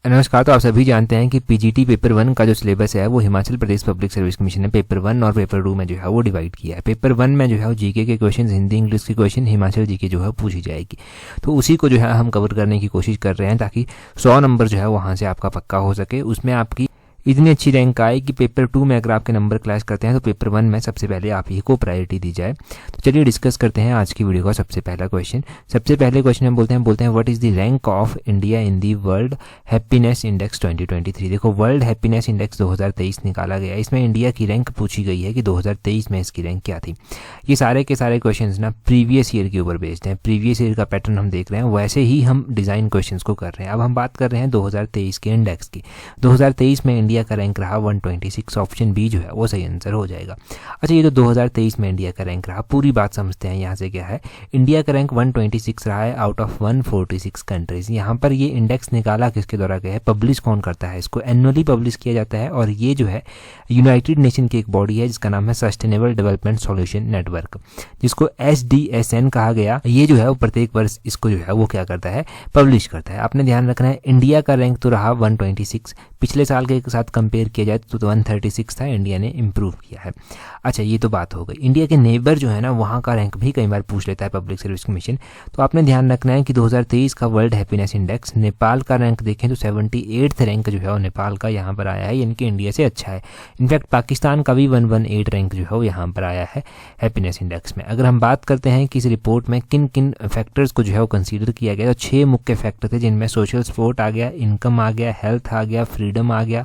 नमस्कार। तो आप सभी जानते हैं कि पीजीटी पेपर 1 का जो सिलेबस है वो Himachal Pradesh public service commission ने पेपर 1 और पेपर 2 में जो है वो डिवाइड किया है। पेपर 1 में जो है वो जीके के क्वेश्चन, हिंदी इंग्लिश के क्वेश्चन, हिमाचल जीके जो है पूछी जाएगी। तो उसी को जो है हम कवर करने की कोशिश कर रहे हैं ताकि 100 नंबर जो है वहाँ से आपका पक्का हो सके। उसमें आपकी इतनी अच्छी रैंक आए कि पेपर 2 में अगर आपके नंबर क्लैश करते हैं तो पेपर 1 में सबसे पहले आप ही को प्रायोरिटी दी जाए। तो चलिए डिस्कस करते हैं आज की वीडियो का सबसे पहला क्वेश्चन। सबसे पहले क्वेश्चन हम बोलते हैं what is the rank of India in the world happiness index 2023। देखो, वर्ल्ड हैप्पीनेस इंडेक्स 2023 निकाला गया। इसमें इंडिया की रैंक पूछी गई है कि 2023 में इसकी रैंक क्या थी। ये सारे के सारे क्वेश्चन ना प्रीवियस ईयर के ऊपर बेस्ड हैं। प्रीवियस ईयर का पैटर्न हम देख रहे हैं, वैसे ही हम डिज़ाइन क्वेश्चन को कर रहे हैं। अब हम बात कर रहे हैं 2023 के इंडेक्स की। 2023 में इंडिया का रैंक रहा 126। ऑप्शन बी जो है वो सही आंसर हो जाएगा। अच्छा, ये तो 2023 में इंडिया का रैंक रहा। पूरी बात समझते हैं यहाँ से क्या है। इंडिया का रैंक 126 रहा है आउट ऑफ 146 कंट्रीज। यहाँ पर ये इंडेक्स निकाला किसके द्वारा गया है, पब्लिश कौन करता है, इसको एनुअली पब्लिश किया जाता है। और ये जो है यूनाइटेड नेशन की एक बॉडी है जिसका नाम है सस्टेनेबल डेवलपमेंट सॉल्यूशन नेटवर्क, जिसको SDSN कहा गया। ये जो है वो प्रत्येक वर्ष इसको जो है वो क्या करता है, पब्लिश करता है। आपने ध्यान रखना है इंडिया का रैंक तो रहा 126, पिछले साल के साथ कंपेयर किया जाए तो 136 था। इंडिया ने इंप्रूव किया है। अच्छा, ये तो बात हो गई। इंडिया के नेबर जो है ना, वहाँ का रैंक भी कई बार पूछ लेता है पब्लिक सर्विस कमीशन। तो आपने ध्यान रखना है कि 2023 का वर्ल्ड हैप्पीनेस इंडेक्स, नेपाल का रैंक देखें तो 78th रैंक जो है वो नेपाल का यहाँ पर आया है, यानी कि इंडिया से अच्छा है। इनफैक्ट पाकिस्तान का भी 118 रैंक जो है वो यहाँ पर आया है हैप्पीनेस इंडेक्स में। अगर हम बात करते हैं कि इस रिपोर्ट में किन किन फैक्टर्स को जो है वो कंसीडर किया गया, तो 6 मुख्य फैक्टर थे जिनमें सोशल सपोर्ट आ गया, इनकम आ गया, हेल्थ आ गया, फ्रीडम आ गया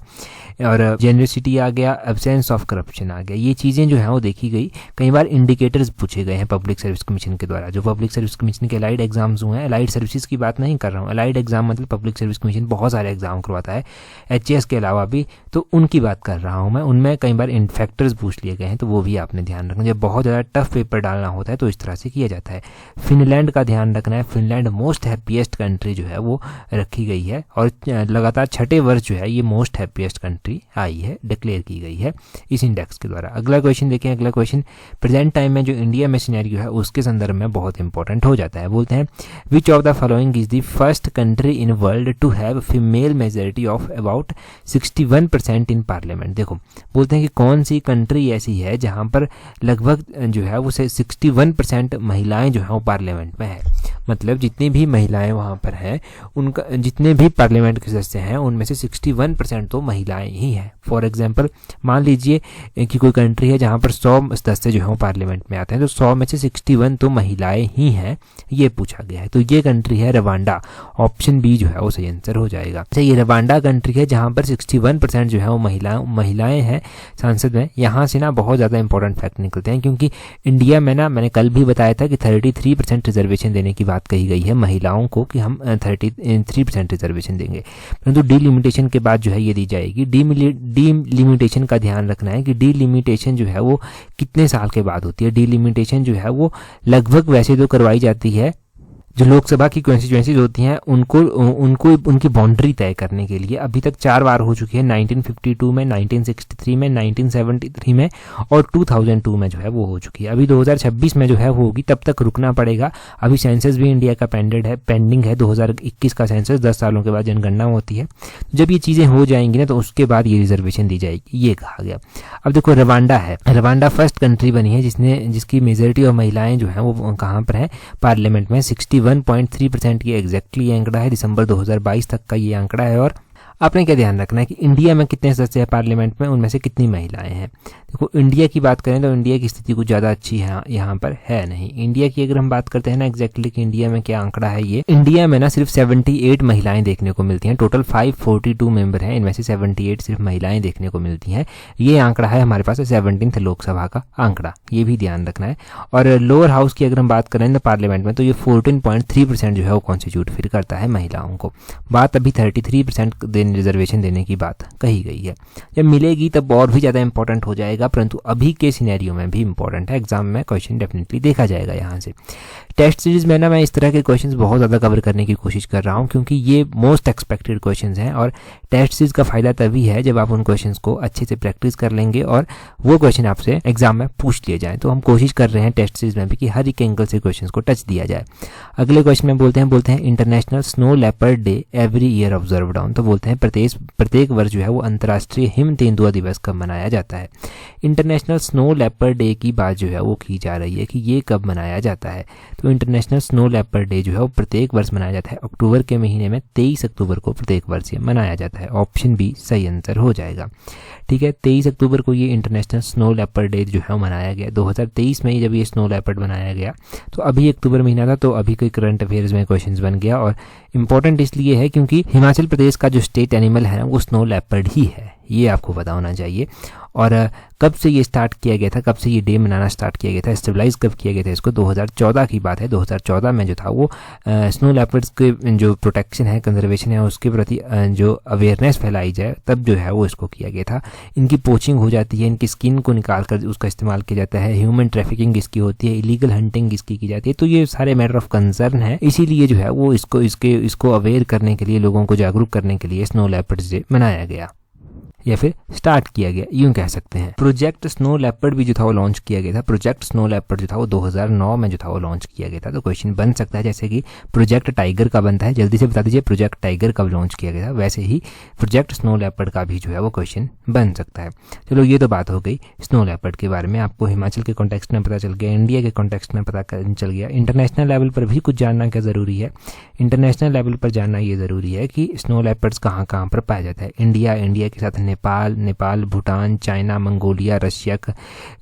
और जेनरसिटी आ गया, एब्सेंस ऑफ करप्शन आ गया। ये चीज़ें जो हैं वो देखी गई। कई बार इंडिकेटर्स पूछे गए हैं पब्लिक सर्विस कमीशन के द्वारा। जो पब्लिक सर्विस कमीशन के अलाइड एग्जाम्स हुए हैं, अलाइड सर्विसेज की बात नहीं कर रहा हूँ, अलाइड एग्जाम मतलब पब्लिक सर्विस कमीशन बहुत सारे एग्जाम करवाता है HAS के अलावा भी, तो उनकी बात कर रहा हूँ मैं। उनमें कई बार फैक्टर्स पूछ लिए गए हैं, तो वो भी आपने ध्यान रखना। जब बहुत ज़्यादा टफ पेपर डालना होता है तो इस तरह से किया जाता है। फिनलैंड का ध्यान रखना है। फिनलैंड मोस्ट हैप्पीएस्ट कंट्री जो है वो रखी गई है और लगातार 6ठे वर्ष जो है ये मोस्ट हैप्पीएस्ट कंट्री आई है, डिक्लेयर की गई है इस इंडेक्स के द्वारा। अगला क्वेश्चन देखें। अगला क्वेश्चन प्रेजेंट टाइम में जो इंडिया में सिनेरियो है उसके संदर्भ में बहुत इंपॉर्टेंट हो जाता है। बोलते हैं which of the following is the first country in world to have female majority of about 61% in parliament. देखो, बोलते हैं कि कौन सी कंट्री ऐसी है जहां पर लगभग जो है वो 61% महिलाएं जो है वो पार्लियामेंट में है। मतलब जितनी भी महिलाएं वहां पर हैं, उनका जितने भी पार्लियामेंट के सदस्य हैं उनमें से 61% तो महिलाएं ही हैं। फॉर एग्जांपल मान लीजिए कि कोई कंट्री है जहां पर 100 सदस्य जो है पार्लियामेंट में आते हैं, तो 100 में से 61 तो महिलाएं ही हैं, ये पूछा गया है। तो ये कंट्री है रवांडा। ऑप्शन बी जो है वो सही आंसर हो जाएगा। अच्छा, ये रवांडा कंट्री है जहां पर 61% जो है वो महिलाएं हैं सांसद में। यहाँ से ना बहुत ज़्यादा इंपॉर्टेंट फैक्ट निकलते हैं, क्योंकि इंडिया में ना, मैंने कल भी बताया था कि 33% रिजर्वेशन देने की बात कही गई है महिलाओं को कि हम 33% रिजर्वेशन देंगे, परंतु डीलिमिटेशन के बाद जो है ये दी जाएगी। डीलिमिटेशन का ध्यान रखना है कि डीलिमिटेशन जो है वो कितने साल के बाद होती है। डीलिमिटेशन जो है वो लगभग वैसे तो करवाई जाती है जो लोकसभा की कॉन्स्टिट्यूएंसीज होती हैं उनको उनकी बाउंड्री तय करने के लिए। अभी तक 4 बार हो चुकी है, 1952 में, 1963 में, 1973 में और 2002 में जो है वो हो चुकी है। अभी 2026 में जो है वो होगी, तब तक रुकना पड़ेगा। अभी सेंसस भी इंडिया का पेंडिंग है। 2021 का सेंसस 10 सालों के बाद जनगणना होती है। जब ये चीज़ें हो जाएंगी ना तो उसके बाद ये रिजर्वेशन दी जाएगी, ये कहा गया। अब देखो, रवांडा है। रवांडा फर्स्ट कंट्री बनी है जिसकी मेजॉरिटी ऑफ महिलाएं जो है वो कहाँ पर है, पार्लियामेंट में। 61.3% ये एग्जैक्टली आंकड़ा है। दिसंबर 2022 तक का ये आंकड़ा है। और आपने क्या ध्यान रखना है कि इंडिया में कितने सदस्य हैं पार्लियामेंट में, उनमें से कितनी महिलाएं हैं। देखो, इंडिया की बात करें तो इंडिया की स्थिति कुछ ज़्यादा अच्छी है यहाँ पर है नहीं। इंडिया की अगर हम बात करते हैं ना एग्जैक्टली कि इंडिया में क्या आंकड़ा है, ये इंडिया में ना सिर्फ 78 महिलाएं देखने को मिलती हैं। टोटल 542 मेंबर हैं, इनमें से 78 सिर्फ महिलाएं देखने को मिलती हैं। ये आंकड़ा है हमारे पास 17th लोकसभा का आंकड़ा, ये भी ध्यान रखना है। और लोअर हाउस की अगर हम बात करें ना पार्लियामेंट में, तो ये 14.3% जो है वो कॉन्स्टिट्यूट फिर करता है महिलाओं को। बात अभी 33% रिजर्वेशन देने की बात कही गई है। जब मिलेगी तब और भी ज़्यादा इंपॉर्टेंट हो जाएगा, परंतु अभी के सिनेरियो में भी इंपॉर्टेंट है। एग्जाम में क्वेश्चन डेफिनेटली देखा जाएगा यहाँ से। टेस्ट सीरीज में ना मैं इस तरह के क्वेश्चंस बहुत ज़्यादा कवर करने की कोशिश कर रहा हूँ, क्योंकि ये मोस्ट एक्सपेक्टेड क्वेश्चंस हैं। और टेस्ट सीरीज का फायदा तभी है जब आप उन क्वेश्चंस को अच्छे से प्रैक्टिस कर लेंगे और वो क्वेश्चन आपसे एग्जाम में पूछ लिए जाए। तो हम कोशिश कर रहे हैं टेस्ट सीरीज में भी कि हर एक एंगल से क्वेश्चंस को टच दिया जाए। अगले क्वेश्चन में बोलते हैं international snow leopard day every year observe down. तो बोलते हैं हैं प्रत्येक वर्ष जो है वो अंतर्राष्ट्रीय हिम तेंदुआ दिवस कब मनाया जाता है। इंटरनेशनल स्नो लेपर्ड डे की बात जो है वो की जा रही है कि ये कब मनाया जाता है। तो इंटरनेशनल स्नो लेपर्ड डे जो है वो प्रत्येक वर्ष मनाया जाता है अक्टूबर के महीने में 23 अक्टूबर को प्रत्येक वर्ष ये मनाया जाता है। ऑप्शन बी सही आंसर हो जाएगा। ठीक है, 23 अक्टूबर को ये इंटरनेशनल स्नो लेपर्ड डे जो है मनाया गया। 2023 में ही जब ये स्नो लेपर्ड बनाया गया तो अभी अक्टूबर महीना था, तो अभी कोई करंट अफेयर्स में क्वेश्चंस बन गया। और इम्पोर्टेंट इसलिए है क्योंकि हिमाचल प्रदेश का जो स्टेट एनिमल है ना वो स्नो लेपर्ड ही है, ये आपको पता होना चाहिए। और कब से ये स्टार्ट किया गया था, कब से ये डे मनाना स्टार्ट किया गया था, स्टेबलाइज कब किया गया था इसको, 2014 की बात है। 2014 में जो था वो स्नो लेपर्ड्स के जो प्रोटेक्शन है, कंजर्वेशन है, उसके प्रति जो अवेयरनेस फैलाई जाए तब जो है वो इसको किया गया था। इनकी पोचिंग हो जाती है, इनकी स्किन को निकाल कर उसका इस्तेमाल किया जाता है, ह्यूमन ट्रैफिकिंग इसकी होती है, इलीगल हंटिंग इसकी की जाती है। तो ये सारे मैटर ऑफ कंसर्न है, इसीलिए जो है वो इसको अवेयर करने के लिए, लोगों को जागरूक करने के लिए स्नो लेपर्ड्स डे मनाया गया या फिर स्टार्ट किया गया, यूं कह सकते हैं। प्रोजेक्ट स्नो लेपर्ड भी जो था वो लॉन्च किया गया था। प्रोजेक्ट स्नो लेपर्ड जो था वो 2009 में जो था वो लॉन्च किया गया था। तो क्वेश्चन बन सकता है जैसे कि प्रोजेक्ट टाइगर का बनता है, जल्दी से बता दीजिए प्रोजेक्ट टाइगर कब लॉन्च किया गया था, वैसे ही प्रोजेक्ट स्नो लेपर्ड का भी जो है वो क्वेश्चन बन सकता है। चलो ये तो बात हो गई स्नो लेपर्ड के बारे में, आपको हिमाचल के कॉन्टेक्स्ट में पता चल गया, इंडिया के कॉन्टेक्स्ट में पता चल गया। इंटरनेशनल लेवल पर भी कुछ जानना क्या ज़रूरी है, इंटरनेशनल लेवल पर जानना ये ज़रूरी है कि स्नो लेपर्ड्स कहाँ कहाँ पर पाया जाता है। इंडिया के साथ Nepal, Bhutan, China, Mongolia, Russia,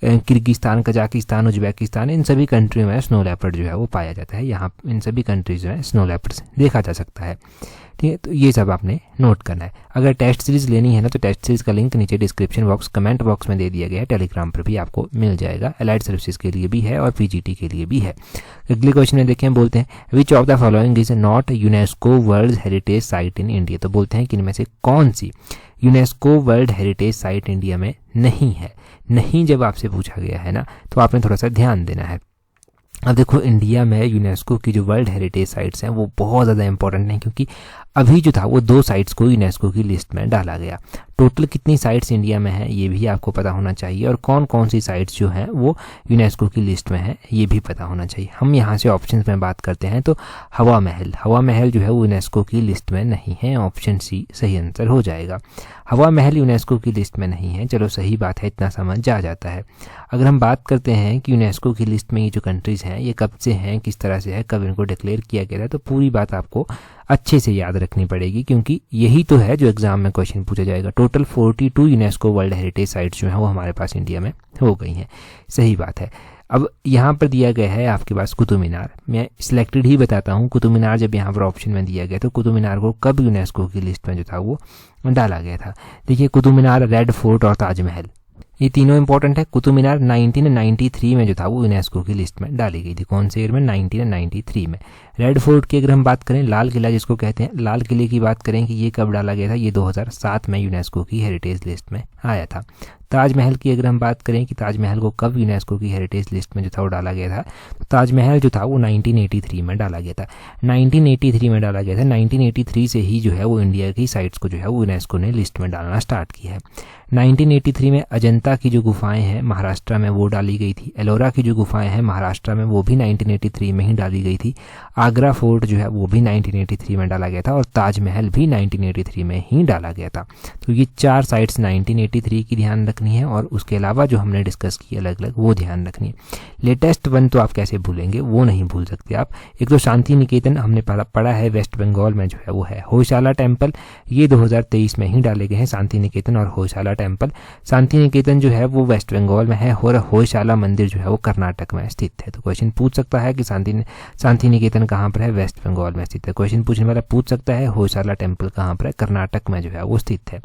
Kyrgyzstan, Kazakhstan, Uzbekistan, इन सभी कंट्रियों में स्नो लेपर्ड जो है वो पाया जाता है। यहाँ इन सभी कंट्रीज में स्नो लेपर्ड्स देखा जा सकता है। ठीक है, तो ये सब आपने नोट करना है। अगर टेस्ट सीरीज लेनी है ना तो टेस्ट सीरीज का लिंक नीचे डिस्क्रिप्शन बॉक्स, कमेंट बॉक्स में दे दिया गया है, टेलीग्राम पर भी आपको मिल जाएगा। एलाइड सर्विसेज के लिए भी है और पीजीटी के लिए भी है। अगले क्वेश्चन में देखें, बोलते हैं which of the following is not UNESCO world heritage site in India. तो बोलते हैं कि इनमें से कौन सी UNESCO world heritage site India में नहीं है। नहीं जब आपसे पूछा गया है ना तो आपने थोड़ा सा ध्यान देना है। अब देखो इंडिया में यूनेस्को की जो वर्ल्ड हेरिटेज साइट्स हैं वो बहुत ज़्यादा इंपॉर्टेंट हैं, क्योंकि अभी जो था वो 2 साइट्स को यूनेस्को की लिस्ट में डाला गया। टोटल कितनी साइट्स इंडिया में हैं ये भी आपको पता होना चाहिए, और कौन कौन सी साइट्स जो हैं वो यूनेस्को की लिस्ट में हैं ये भी पता होना चाहिए। हम यहाँ से ऑप्शंस में बात करते हैं तो हवा महल जो है वो यूनेस्को की लिस्ट में नहीं है। ऑप्शन सी सही आंसर हो जाएगा। हवा महल यूनेस्को की लिस्ट में नहीं है। चलो सही बात है, इतना समझ आ जाता है। अगर हम बात करते हैं कि यूनेस्को की लिस्ट में ये जो कंट्रीज़ हैं ये कब से हैं, किस तरह से है, कब इनको डिक्लेयर किया गया था, तो पूरी बात आपको अच्छे से याद रखनी पड़ेगी, क्योंकि यही तो है जो एग्जाम में क्वेश्चन पूछा जाएगा। Total 42 UNESCO world heritage sites जो हैं वो हमारे पास इंडिया में हो गई हैं। सही बात है। अब यहाँ पर दिया गया है आपके पास कुतुब मीनार, मैं सिलेक्टेड ही बताता हूँ। कुतुब मीनार जब यहाँ पर ऑप्शन में दिया गया तो कुतुब मीनार को कब यूनेस्को की लिस्ट में जो था वो डाला गया था। देखिए कुतुब मीनार, रेड फोर्ट और ताजमहल, ये तीनों इंपॉर्टेंट है। कुतुब मीनार 1993 में जो था वो यूनेस्को की लिस्ट में डाली गई थी। कौन से ईयर में? 1993 में। रेड फोर्ट की अगर हम बात करें, लाल किला जिसको कहते हैं, लाल किले की बात करें कि ये कब डाला गया था, ये 2007 में यूनेस्को की हेरिटेज लिस्ट में आया था। ताजमहल की अगर हम बात करें कि ताजमहल को कब यूनेस्को की हेरिटेज लिस्ट में जो था वो डाला गया था, तो ताजमहल जो था वो 1983 में डाला गया था। 1983 में डाला गया था। 1983 से ही जो है वो इंडिया की साइट्स को जो है वो यूनेस्को ने लिस्ट में डालना स्टार्ट किया है। 1983 में अजंता की जो गुफाएं हैं महाराष्ट्र में वो डाली गई थी। एलोरा की जो गुफाएं हैं महाराष्ट्र में वो भी 1983 में ही डाली गई थी। आगरा फोर्ट जो है वो भी 1983 में डाला गया था, और ताजमहल भी 1983 में ही डाला गया था। तो ये 4 साइट्स 1983 की ध्यान रखनी है, और उसके अलावा जो हमने डिस्कस की अलग अलग वो ध्यान रखनी है। लेटेस्ट वन तो आप कैसे भूलेंगे, वो नहीं भूल सकते आप। एक तो शांति निकेतन हमने पढ़ा है, वेस्ट बंगाल में जो है वो है। होयशाला टेम्पल ये 2023 में ही डाले गए हैं, शांति निकेतन और होयशाला टेम्पल। शांति निकेतन जो है वो वेस्ट बंगाल में है, और होयशाला मंदिर जो है वो कर्नाटक में स्थित है। तो क्वेश्चन पूछ सकता है कि शांति निकेतन कहाँ पर है, वेस्ट बंगाल में स्थित है। क्वेश्चन पूछने वाला पूछ सकता है होयशाला टेम्पल कहाँ पर है, कर्नाटक में जो है वो स्थित है।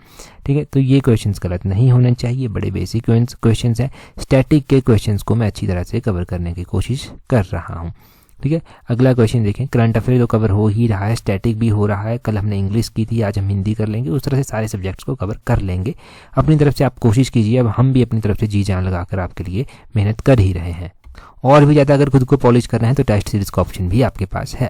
ठीक है, तो ये क्वेश्चन गलत नहीं होने चाहिए, बड़े बेसिक क्वेश्चन हैं। स्टैटिक के क्वेश्चंस को मैं अच्छी तरह से कवर करने की कोशिश कर रहा हूँ। ठीक है, अगला क्वेश्चन देखें। करंट अफेयर तो कवर हो ही रहा है, स्टैटिक भी हो रहा है। कल हमने इंग्लिश की थी, आज हम हिंदी कर लेंगे। उस तरह से सारे सब्जेक्ट्स को कवर कर लेंगे। अपनी तरफ से आप कोशिश कीजिए, अब हम भी अपनी तरफ से जी जान लगाकर आपके लिए मेहनत कर ही रहे हैं। और भी ज़्यादा अगर खुद को पॉलिश करना है तो टेस्ट सीरीज का ऑप्शन भी आपके पास है।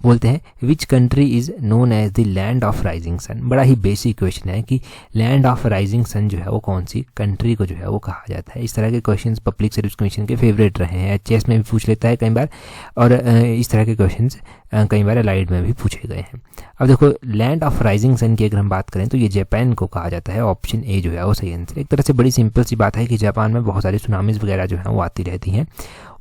बोलते हैं which country is known as the land of rising sun. बड़ा ही बेसिक क्वेश्चन है कि लैंड ऑफ राइजिंग सन जो है वो कौन सी कंट्री को जो है वो कहा जाता है। इस तरह के क्वेश्चन पब्लिक सर्विस कमीशन के फेवरेट रहे हैं, एचएस में भी पूछ लेता है कई बार, और इस तरह के क्वेश्चन कई बार अलाइड में भी पूछे गए हैं। अब देखो लैंड ऑफ राइजिंग सन की अगर हम बात करें तो ये जापान को कहा जाता है। ऑप्शन ए जो है वो सही आंसर। एक तरह से बड़ी सिंपल सी बात है कि जापान में बहुत सारी सुनामीज वगैरह जो है वो आती रहती हैं।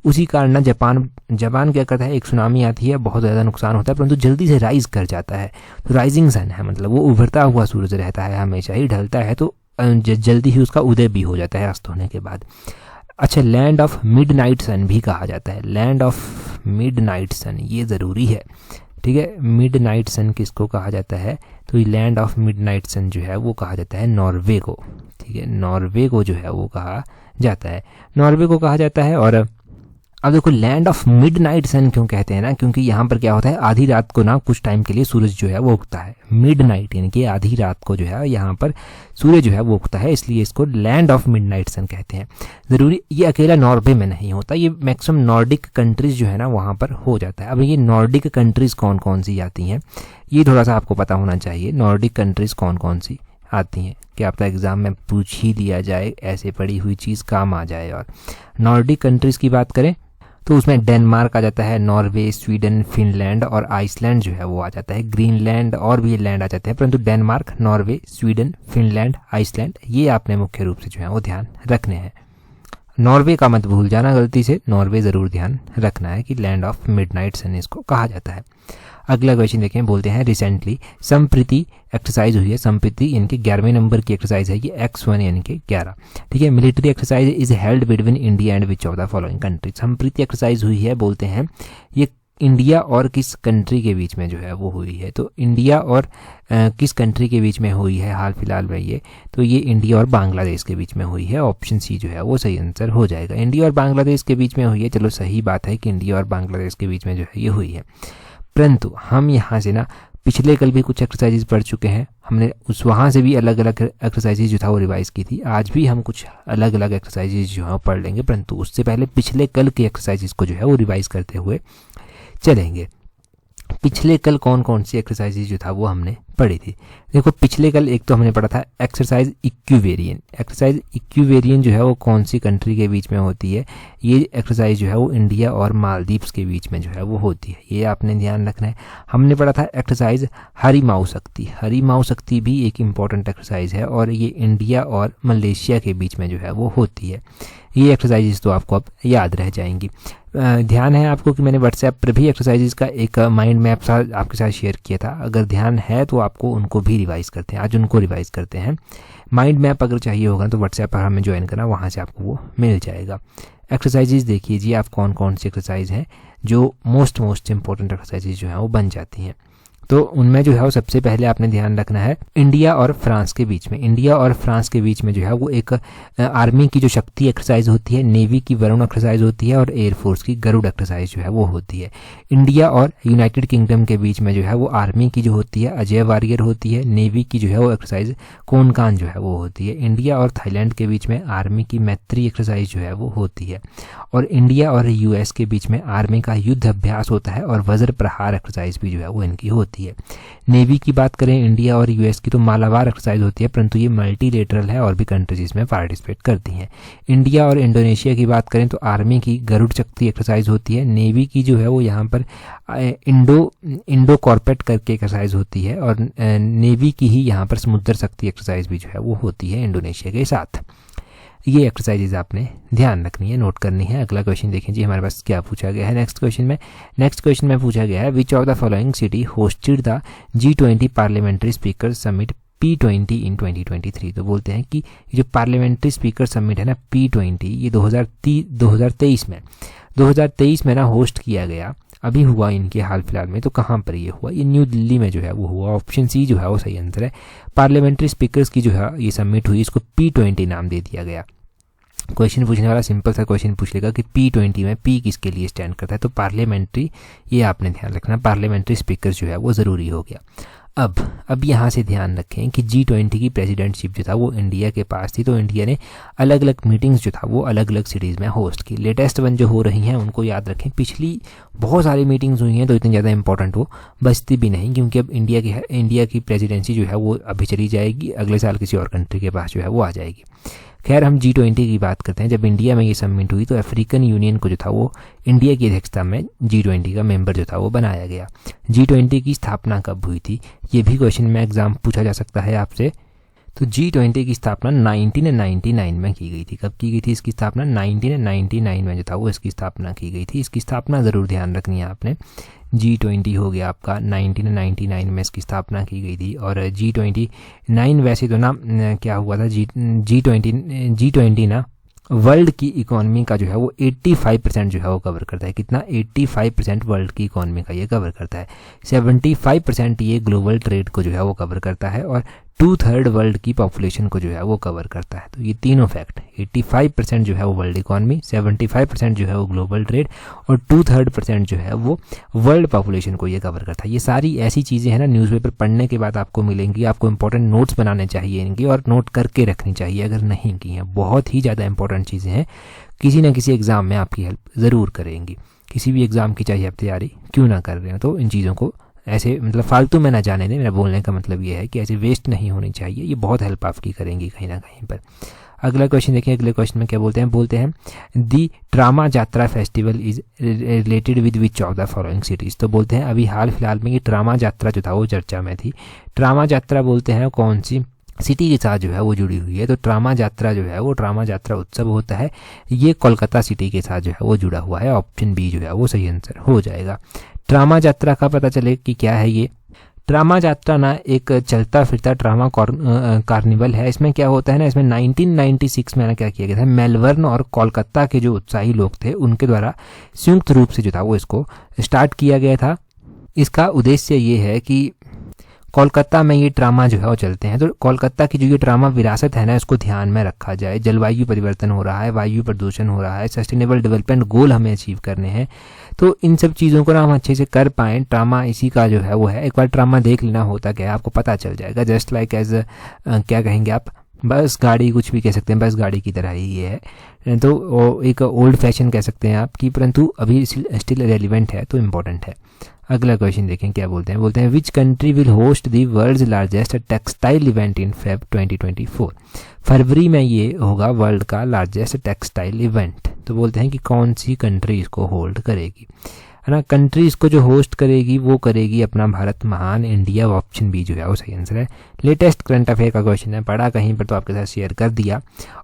उसी कारण ना जापान क्या करता है, एक सुनामी आती है, बहुत ज़्यादा नुकसान होता है, परंतु जल्दी से राइज कर जाता है। तो राइजिंग सन है, मतलब वो उभरता हुआ सूरज रहता है, हमेशा ही ढलता है तो जल्दी ही उसका उदय भी हो जाता है अस्त होने के बाद। अच्छा, लैंड ऑफ मिडनाइट सन भी कहा जाता है। लैंड ऑफ मिडनाइट सन ये ज़रूरी है, ठीक है। मिडनाइट सन किसको कहा जाता है, तो ये लैंड ऑफ मिडनाइट सन जो है वो कहा जाता है नॉर्वे को, ठीक है। नॉर्वे को जो है वो कहा जाता है, नॉर्वे को कहा जाता है। और अब देखो लैंड ऑफ मिडनाइट सन क्यों कहते हैं ना, क्योंकि यहाँ पर क्या होता है, आधी रात को ना कुछ टाइम के लिए सूरज जो है वो उगता है। मिडनाइट यानी कि आधी रात को जो है यहाँ पर सूर्य जो है वो उगता है, इसलिए इसको लैंड ऑफ मिडनाइट सन कहते हैं। ज़रूरी ये अकेला नॉर्वे में नहीं होता, ये मैक्सिमम नॉर्डिक कंट्रीज जो है ना वहाँ पर हो जाता है। अब ये नॉर्डिक कंट्रीज कौन कौन सी आती हैं, ये थोड़ा सा आपको पता होना चाहिए। नॉर्डिक कंट्रीज कौन कौन सी आती हैं, कि आपका एग्जाम में पूछ ही लिया जाए, ऐसे पड़ी हुई चीज़ काम आ जाए। और नॉर्डिक कंट्रीज की बात करें तो उसमें डेनमार्क आ जाता है, नॉर्वे, स्वीडन, फिनलैंड और आइसलैंड जो है वो आ जाता है। ग्रीनलैंड और भी लैंड आ जाते हैं, परंतु Denmark, Norway, Sweden, Finland, Iceland ये आपने मुख्य रूप से जो है वो ध्यान रखने हैं। नॉर्वे का मत भूल जाना गलती से, नॉर्वे ज़रूर ध्यान रखना है कि लैंड ऑफ मिडनाइट सन इसको कहा जाता है। अगला क्वेश्चन देखें, बोलते हैं रिसेंटली संप्रीति एक्सरसाइज हुई है। संप्रीति यानी कि 11वें नंबर की एक्सरसाइज है ये, X1 यानी कि 11, ठीक है। Military exercise is held between India and which of the following country. Sampriti exercise हुई है, बोलते हैं ये इंडिया और किस कंट्री के बीच में जो है वो हुई है। तो इंडिया और किस कंट्री के बीच में हुई है हाल फिलहाल में, ये तो ये इंडिया और बांग्लादेश के बीच में हुई है। ऑप्शन सी जो है वो सही आंसर हो जाएगा। इंडिया और बांग्लादेश के बीच में हुई है, चलो सही बात है कि इंडिया और बांग्लादेश के बीच में जो है ये हुई है। परंतु हम यहाँ से ना पिछले कल भी कुछ एक्सरसाइजेज पढ़ चुके हैं, हमने उस वहाँ से भी अलग अलग एक्सरसाइजेज जो था वो रिवाइज की थी। आज भी हम कुछ अलग अलग एक्सरसाइजेज जो है पढ़ लेंगे, परंतु उससे पहले पिछले कल के एक्सरसाइजेज को जो है वो रिवाइज करते हुए चलेंगे। पिछले कल कौन कौन सी एक्सरसाइजेज जो था वो हमने पढ़ी थी। देखो पिछले कल एक तो हमने पढ़ा था एक्सरसाइज इक्विवेरियन। एक्सरसाइज इक्विवेरियन जो है वो कौन सी कंट्री के बीच में होती है, ये एक्सरसाइज जो है वो इंडिया और मालदीव्स के बीच में जो है वो होती है, ये आपने ध्यान रखना है। हमने पढ़ा था एक्सरसाइज हरिमाऊ शक्ति। हरिमाऊ शक्ति भी एक इम्पॉर्टेंट एक्सरसाइज है और ये इंडिया और मलेशिया के बीच में जो है वो होती है। ये एक्सरसाइजेज तो आपको अब याद रह जाएंगी। ध्यान है आपको कि मैंने व्हाट्सएप पर भी एक्सरसाइजेज का एक माइंड मैप आपके साथ शेयर किया था, अगर ध्यान है तो आपको उनको भी रिवाइज करते हैं, आज उनको रिवाइज करते हैं। माइंड मैप अगर चाहिए होगा तो व्हाट्सएप पर हमें ज्वाइन करना, वहाँ से आपको वो मिल जाएगा। एक्सरसाइजेज देखिए जी आप कौन कौन सी एक्सरसाइज हैं जो मोस्ट इंपॉर्टेंट एक्सरसाइजेज जो हैं वो बन जाती हैं। तो उनमें जो है वो सबसे पहले आपने ध्यान रखना है इंडिया और फ्रांस के बीच में। इंडिया और फ्रांस के बीच में जो है वो एक आर्मी की जो शक्ति एक्सरसाइज होती है, नेवी की वरुण एक्सरसाइज होती है और एयरफोर्स की गरुड़ एक्सरसाइज जो है वो होती है। इंडिया और यूनाइटेड किंगडम के बीच में जो है वो आर्मी की जो होती है अजय वारियर होती है, नेवी की जो है वो एक्सरसाइज कोनकान जो है वो होती है। इंडिया और थाईलैंड के बीच में आर्मी की मैत्री एक्सरसाइज जो है वो होती है और इंडिया और यूएस के बीच में आर्मी का युद्ध अभ्यास होता है और वज्र प्रहार एक्सरसाइज भी जो है वो इनकी होती है। नेवी की बात करें इंडिया और यूएस की तो मालाबार एक्सरसाइज होती है, परंतु ये मल्टीलेटरल है और भी कंट्रीज इसमें पार्टिसिपेट करती हैं। इंडिया और इंडोनेशिया की बात करें तो आर्मी की गरुड़ शक्ति एक्सरसाइज होती है, नेवी की जो है वो यहाँ पर इंडो कॉर्पेट करके एक्सरसाइज होती है और नेवी की ही यहाँ पर समुद्र शक्ति एक्सरसाइज भी जो है वो होती है इंडोनेशिया के साथ। ये एक्सरसाइजेज आपने ध्यान रखनी है, नोट करनी है। अगला क्वेश्चन देखें जी हमारे पास क्या पूछा गया है नेक्स्ट क्वेश्चन में पूछा गया है विच of the following city hosted the G20 parliamentary speaker summit P20 इन 2023। तो बोलते हैं कि जो पार्लियामेंट्री स्पीकर समिट है ना P20 ये 2023 में ना होस्ट किया गया, अभी हुआ इनके हाल फिलहाल में। तो कहाँ पर ये हुआ, ये न्यू दिल्ली में जो है वो हुआ। ऑप्शन सी जो है वो सही आंसर है। पार्लियामेंट्री स्पीकर्स की जो है ये समिट हुई, इसको P20 नाम दे दिया गया। क्वेश्चन पूछने वाला सिंपल सा क्वेश्चन पूछ लेगा कि P20 में P किसके लिए स्टैंड करता है, तो पार्लियामेंट्री, ये आपने ध्यान रखना, पार्लियामेंट्री स्पीकर जो है वो ज़रूरी हो गया। अब यहाँ से ध्यान रखें कि G20 की प्रेसिडेंटशिप जो था वो इंडिया के पास थी, तो इंडिया ने अलग अलग मीटिंग्स जो था वो अलग अलग सिटीज़ में होस्ट की। लेटेस्ट वन जो हो रही हैं उनको याद रखें, पिछली बहुत सारी मीटिंग्स हुई हैं तो इतनी ज़्यादा इंपॉर्टेंट वो बचती भी नहीं, क्योंकि अब इंडिया की प्रेसिडेंसी जो है वो अभी चली जाएगी, अगले साल किसी और कंट्री के पास जो है वो आ जाएगी। खैर हम G20 की बात करते हैं। जब इंडिया में ये समिट हुई तो अफ्रीकन यूनियन को जो था वो इंडिया की अध्यक्षता में G20 का मेंबर जो था वो बनाया गया। G20 की स्थापना कब हुई थी, ये भी क्वेश्चन में एग्जाम पूछा जा सकता है आपसे। तो G20 की स्थापना 1999 में की गई थी। कब की गई थी इसकी स्थापना? 1999 में जो था वो इसकी स्थापना की गई थी। इसकी स्थापना ज़रूर ध्यान रखनी है आपने। G20 हो गया आपका, 1999 में इसकी स्थापना की गई थी। और G29 वैसे तो ना क्या हुआ था, G20 ना वर्ल्ड की इकोनॉमी का जो है वो 85% जो है वो कवर करता है। कितना? 85% वर्ल्ड की इकोनॉमी का ये कवर करता है। 75% ये ग्लोबल ट्रेड को जो है वो कवर करता है और 2/3 वर्ल्ड की पॉपुलेशन को जो है वो कवर करता है। तो ये तीनों फैक्ट, 85% जो है वो वर्ल्ड इकोनॉमी, 75% जो है वो ग्लोबल ट्रेड और 2/3% जो है वो वर्ल्ड पॉपुलेशन को ये कवर करता है। ये सारी ऐसी चीज़ें हैं ना, न्यूज़पेपर पढ़ने के बाद आपको मिलेंगी। आपको इंपॉर्टेंट नोट्स बनाने चाहिए इनकी और नोट करके रखनी चाहिए अगर नहीं की हैं। बहुत ही ज़्यादा इंपॉर्टेंट चीज़ें हैं, किसी न किसी एग्ज़ाम में आपकी हेल्प ज़रूर करेंगी। किसी भी एग्ज़ाम की चाहे आप तैयारी क्यों ना कर रहे हो, तो इन चीज़ों को ऐसे मतलब फालतू में ना जाने दें। मेरा बोलने का मतलब ये है कि ऐसे वेस्ट नहीं होनी चाहिए, ये बहुत हेल्प आपकी करेंगी कहीं ना कहीं पर। अगला क्वेश्चन देखिए, अगले क्वेश्चन में क्या बोलते हैं दी ट्रामा यात्रा festival is related with which of the following cities. तो बोलते हैं अभी हाल फिलहाल में ये ट्रामा यात्रा जो था वो चर्चा में थी। ट्रामा यात्रा बोलते हैं कौन सी सिटी के साथ जो है वो जुड़ी हुई है। तो ट्रामा यात्रा जो है वो ट्रामा यात्रा उत्सव होता है, ये कोलकाता सिटी के साथ जो है वो जुड़ा हुआ है। ऑप्शन बी जो है वो सही आंसर हो जाएगा। ट्रामा यात्रा का पता चले कि क्या है ये। ट्रामा यात्रा ना एक चलता फिरता ट्रामा कार्निवल है। इसमें क्या होता है ना, इसमें 1996 में ना क्या किया गया था, मेलबर्न और कोलकाता के जो उत्साही लोग थे उनके द्वारा संयुक्त रूप से जो था वो इसको स्टार्ट किया गया था। इसका उद्देश्य ये है कि कोलकाता में ये ड्रामा जो है वो चलते हैं, तो कोलकाता की जो ये ड्रामा विरासत है ना, इसको ध्यान में रखा जाए। जलवायु परिवर्तन हो रहा है, वायु प्रदूषण हो रहा है, सस्टेनेबल डेवलपमेंट गोल हमें अचीव करने हैं, तो इन सब चीज़ों को ना हम अच्छे से कर पाएँ। ड्रामा इसी का जो है वो है। एक बार ड्रामा देख लेना होता क्या है आपको पता चल जाएगा। जस्ट लाइक एज क्या कहेंगे आप, बस गाड़ी, कुछ भी कह सकते हैं, बस गाड़ी की तरह ही ये है। तो एक ओल्ड फैशन कह सकते हैं आपकी, परंतु अभी स्टिल रेलिवेंट है, तो इम्पोर्टेंट है। अगला क्वेश्चन देखें क्या बोलते हैं which country will host the world's largest textile event in Feb 2024। फरवरी में ये होगा वर्ल्ड का लार्जेस्ट टेक्सटाइल इवेंट। तो बोलते हैं कि कौन सी कंट्री इसको होल्ड करेगी, है ना। कंट्री इसको जो होस्ट करेगी वो करेगी अपना भारत महान इंडिया। ऑप्शन बी जो है वो सही आंसर है। लेटेस्ट करंट अफेयर का क्वेश्चन है, पढ़ा कहीं पर तो आपके साथ शेयर कर दिया,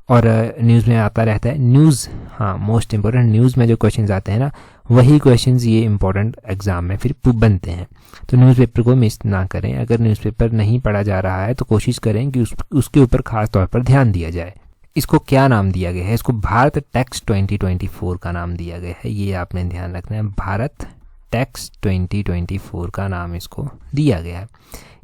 और न्यूज़ में आता रहता है। न्यूज़, हाँ मोस्ट इंपॉर्टेंट, न्यूज़ में जो क्वेश्चंस आते हैं ना वही क्वेश्चंस ये इंपॉर्टेंट एग्जाम में फिर बनते हैं। तो न्यूज़पेपर को मिस ना करें। अगर न्यूज़पेपर नहीं पढ़ा जा रहा है तो कोशिश करें कि उसके ऊपर खास तौर पर ध्यान दिया जाए। इसको क्या नाम दिया गया है? इसको भारत टैक्स 2024 का नाम दिया गया है, ये आपने ध्यान रखना है। भारत टैक्स 2024 का नाम इसको दिया गया है।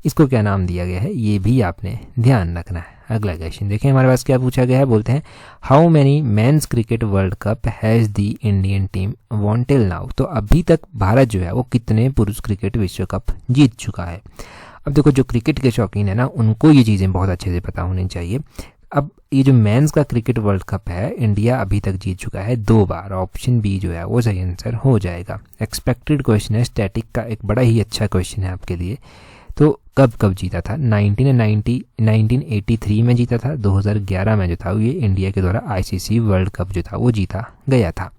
इसको क्या नाम दिया गया है ये भी आपने ध्यान रखना है। अगला क्वेश्चन देखें हमारे पास क्या पूछा गया है। बोलते हैं how many men's cricket world cup has the Indian team von till now. तो अभी तक भारत जो है वो कितने पुरुष क्रिकेट विश्व कप जीत चुका है। अब देखो, जो क्रिकेट के शौकीन है ना उनको ये चीज़ें बहुत अच्छे से पता होनी चाहिए। अब ये जो मेंस का क्रिकेट वर्ल्ड कप है, इंडिया अभी तक जीत चुका है 2 बार। ऑप्शन बी जो है वो सही आंसर हो जाएगा। एक्सपेक्टेड क्वेश्चन है, स्टैटिक का एक बड़ा ही अच्छा क्वेश्चन है आपके लिए। तो कब जीता था? 1983 में जीता था। 2011 में जो था ये इंडिया के द्वारा ICC वर्ल्ड कप जो था वो जीता गया था।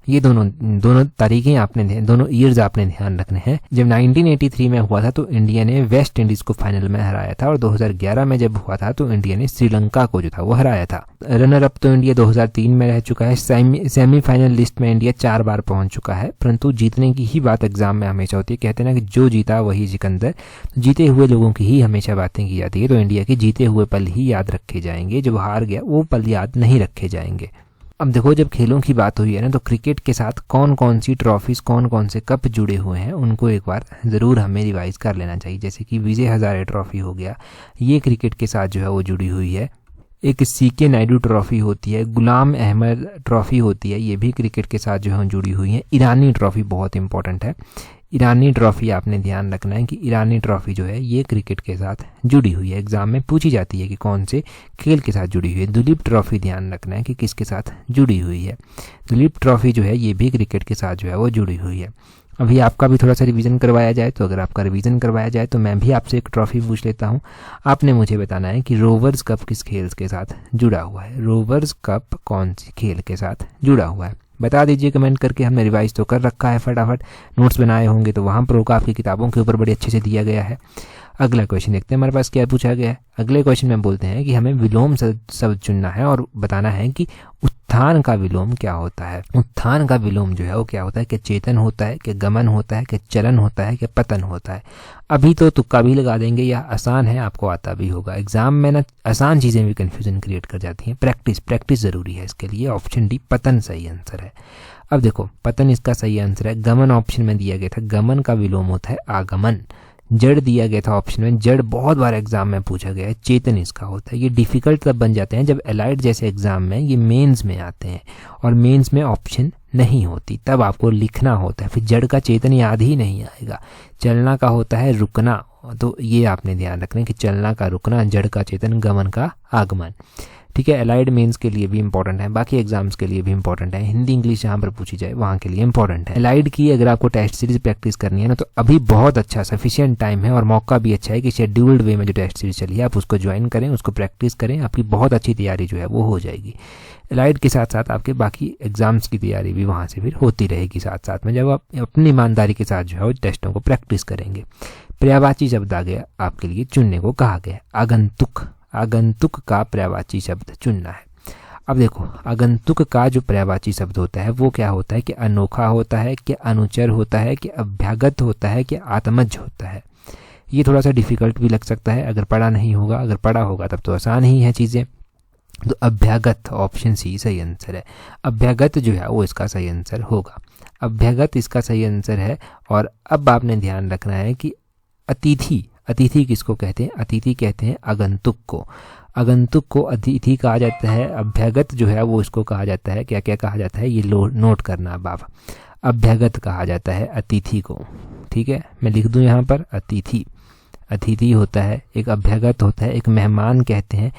ये दोनों तारीखें आपने, दोनों ईयर्स आपने ध्यान रखने हैं। जब 1983 में हुआ था तो इंडिया ने वेस्ट इंडीज को फाइनल में हराया था, और 2011 में जब हुआ था तो इंडिया ने श्रीलंका को जो था वो हराया था। रनर अप तो इंडिया 2003 में रह चुका है। सेमीफाइनल लिस्ट में इंडिया 4 बार पहुंच चुका है। परंतु जीतने की ही बात एग्जाम में हमेशा होती है। कहते हैं ना कि जो जीता वही सिकंदर। जीते हुए लोगों की ही हमेशा बातें की जाती है। तो इंडिया के जीते हुए पल ही याद रखे जाएंगे, जब हार गया वो पल याद नहीं रखे जाएंगे। अब देखो, जब खेलों की बात हुई है ना, तो क्रिकेट के साथ कौन कौन सी ट्रॉफीज, कौन कौन से कप जुड़े हुए हैं उनको एक बार ज़रूर हमें रिवाइज कर लेना चाहिए। जैसे कि विजय हजारे ट्रॉफी हो गया, ये क्रिकेट के साथ जो है वो जुड़ी हुई है। एक CK नायडू ट्रॉफी होती है, गुलाम अहमद ट्रॉफी होती है, ये भी क्रिकेट के साथ जो है जुड़ी हुई है। ईरानी ट्रॉफी बहुत इंपॉर्टेंट है। ईरानी ट्रॉफी आपने ध्यान रखना है कि ईरानी ट्रॉफी जो है ये क्रिकेट के साथ जुड़ी हुई है, एग्जाम में पूछी जाती है कि कौन से खेल के साथ जुड़ी हुई है। दुलीप ट्रॉफी ध्यान रखना है कि किसके साथ जुड़ी हुई है। दुलीप ट्रॉफी जो है ये भी क्रिकेट के साथ जो है वो जुड़ी हुई है। अभी आपका भी थोड़ा सा रिवीजन करवाया जाए, तो अगर आपका रिवीजन करवाया जाए तो मैं भी आपसे एक ट्रॉफी पूछ लेता हूँ। आपने मुझे बताना है कि रोवर्स कप किस खेल के साथ जुड़ा हुआ है। रोवर्स कप कौन सी खेल के साथ जुड़ा हुआ है, बता दीजिए कमेंट करके। हमने रिवाइज तो कर रखा है, फटाफट नोट्स बनाए होंगे तो वहाँ पर होगा, आपकी किताबों के ऊपर बड़े अच्छे से दिया गया है। अगला क्वेश्चन देखते हैं हमारे पास क्या पूछा गया है। अगले क्वेश्चन में बोलते हैं कि हमें विलोम शब्द चुनना है और बताना है कि उत्थान का विलोम क्या होता है। उत्थान का विलोम जो है वो क्या होता है, कि चेतन होता है, कि गमन होता है, कि चलन होता है, कि पतन होता है। अभी तो तुक्का भी लगा देंगे, या आसान है, आपको आता भी होगा। एग्जाम में ना आसान चीज़ें भी कन्फ्यूजन क्रिएट कर जाती हैं। प्रैक्टिस ज़रूरी है इसके लिए। ऑप्शन डी पतन सही आंसर है। अब देखो पतन इसका सही आंसर है। गमन ऑप्शन में दिया गया था, गमन का विलोम होता है आगमन। जड़ दिया गया था ऑप्शन में, जड़ बहुत बार एग्जाम में पूछा गया है, चेतन इसका होता है। ये डिफिकल्ट तब बन जाते हैं जब एलाइड जैसे एग्जाम में ये मेंस में आते हैं और मेंस में ऑप्शन नहीं होती, तब आपको लिखना होता है। फिर जड़ का चेतन याद ही नहीं आएगा। चलना का होता है रुकना, तो ये आपने ध्यान रखना है कि चलना का रुकना, जड़ का चेतन, गमन का आगमन। ठीक है, एलाइड मेंस के लिए भी इंपॉर्टेंट है, बाकी एग्जाम्स के लिए भी इंपॉर्टेंट है। हिंदी इंग्लिश जहाँ पर पूछी जाए वहाँ के लिए इंपॉर्टेंट है। एलाइड की अगर आपको टेस्ट सीरीज प्रैक्टिस करनी है ना, तो अभी बहुत अच्छा सफिशिएंट टाइम है और मौका भी अच्छा है कि शेड्यूल्ड वे में जो टेस्ट सीरीज चली है आप उसको ज्वाइन करें, उसको प्रैक्टिस करें, आपकी बहुत अच्छी तैयारी जो है वो हो जाएगी। एलाइड के साथ साथ आपके बाकी एग्जाम्स की तैयारी भी वहाँ से फिर होती रहेगी साथ साथ में, जब आप अपनी ईमानदारी के साथ जो है वो टेस्टों को प्रैक्टिस करेंगे। पर्यायवाची शब्द आ गया आपके लिए, चुनने को कहा गया आगंतुक। आगंतुक का पर्यायवाची शब्द चुनना है। अब देखो आगंतुक का जो पर्यायवाची शब्द होता है वो क्या होता है, कि अनोखा होता है, कि अनुचर होता है, कि अभ्यागत होता है, कि आत्मज होता है। ये थोड़ा सा डिफिकल्ट भी लग सकता है अगर पढ़ा नहीं होगा, अगर पढ़ा होगा तब तो आसान ही है चीज़ें। तो अभ्यागत ऑप्शन सी सही आंसर है। अभ्यागत जो है वो इसका सही आंसर होगा। अभ्यागत इसका सही आंसर है। और अब आपने ध्यान रखना है कि अतिथि, अतिथि किसको कहते हैं, अतिथि कहते हैं आगंतुक को। आगंतुक को अतिथि कहा जाता है। अभ्यागत जो है वो इसको कहा जाता है, क्या क्या कहा जाता है, ये नोट करना अब आप। अभ्यागत कहा जाता है अतिथि को। ठीक है, मैं लिख दूं यहाँ पर, अतिथि, अतिथि होता है, एक अभ्यागत होता है, एक मेहमान कहते हैं,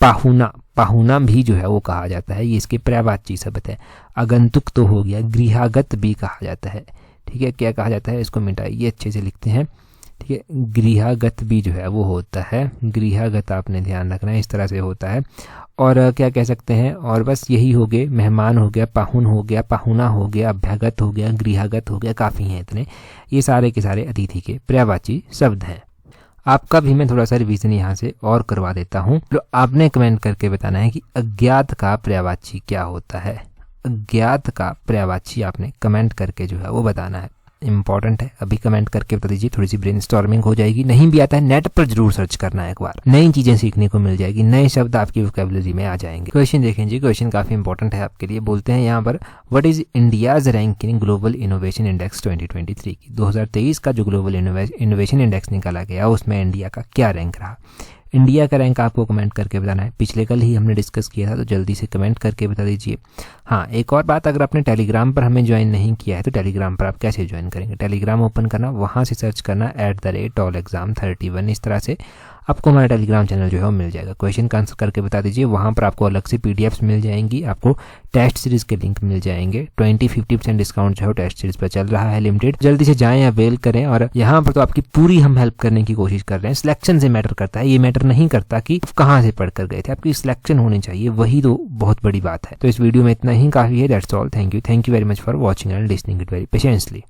पाहुना, पाहुना भी जो है वो कहा जाता है, ये इसके पर्यायवाची शब्द है। आगंतुक तो हो गया, गृहागत भी कहा जाता है। ठीक है, क्या कहा जाता है, इसको मिटाइए, अच्छे से लिखते हैं। ठीक है, गृहागत भी जो है वो होता है। गृहागत आपने ध्यान रखना है, इस तरह से होता है। और क्या कह सकते हैं, और बस यही हो गए, मेहमान हो गया, पाहुन हो गया, पाहुना हो गया, अभ्यागत हो गया, गृहागत हो गया, काफ़ी हैं इतने। ये सारे के सारे अतिथि के पर्यायवाची शब्द हैं। आपका भी मैं थोड़ा सा रिवीजन यहाँ से और करवा देता हूँ। तो आपने कमेंट करके बताना है कि अज्ञात का पर्यायवाची क्या होता है। अज्ञात का पर्यायवाची आपने कमेंट करके जो है वो बताना है, इंपॉर्टेंट है। अभी कमेंट करके बता दीजिए, थोड़ी सी ब्रेनस्टॉर्मिंग हो जाएगी। नहीं भी आता है नेट पर जरूर सर्च करना है, एक बार नई चीजें सीखने को मिल जाएगी, नए शब्द आपकी वोकैबुलरी में आ जाएंगे। क्वेश्चन देखें जी, क्वेश्चन काफी इंपॉर्टेंट है आपके लिए। बोलते हैं यहाँ पर, what is India's rank in global innovation index 2023 की। 2023 का जो ग्लोबल इनोवेशन इंडेक्स निकाला गया उसमें इंडिया का क्या रैंक रहा। इंडिया का रैंक आपको कमेंट करके बताना है। पिछले कल ही हमने डिस्कस किया था, तो जल्दी से कमेंट करके बता दीजिए। हाँ, एक और बात, अगर आपने टेलीग्राम पर हमें ज्वाइन नहीं किया है तो टेलीग्राम पर आप कैसे ज्वाइन करेंगे। टेलीग्राम ओपन करना, वहाँ से सर्च करना @allexam31। इस तरह से आपको हमारा टेलीग्राम चैनल जो है वो मिल जाएगा। क्वेश्चन का आंसर करके बता दीजिए, वहाँ पर आपको अलग से PDFs मिल जाएंगी, आपको टेस्ट सीरीज के लिंक मिल जाएंगे। 20-50% डिस्काउंट जो है टेस्ट सीरीज पर चल रहा है, लिमिटेड। जल्दी से जाएं, अवेल करें। और यहाँ पर तो आपकी पूरी हम हेल्प करने की कोशिश कर रहे हैं। सिलेक्शन से मैटर करता है, ये मैटर नहीं करता कि कहाँ से पढ़कर गए थे, आपकी सिलेक्शन होनी चाहिए, वही तो बहुत बड़ी बात है। तो इस वीडियो में इतना ही काफी है। That's all, thank you very much for watching and listening it very patiently.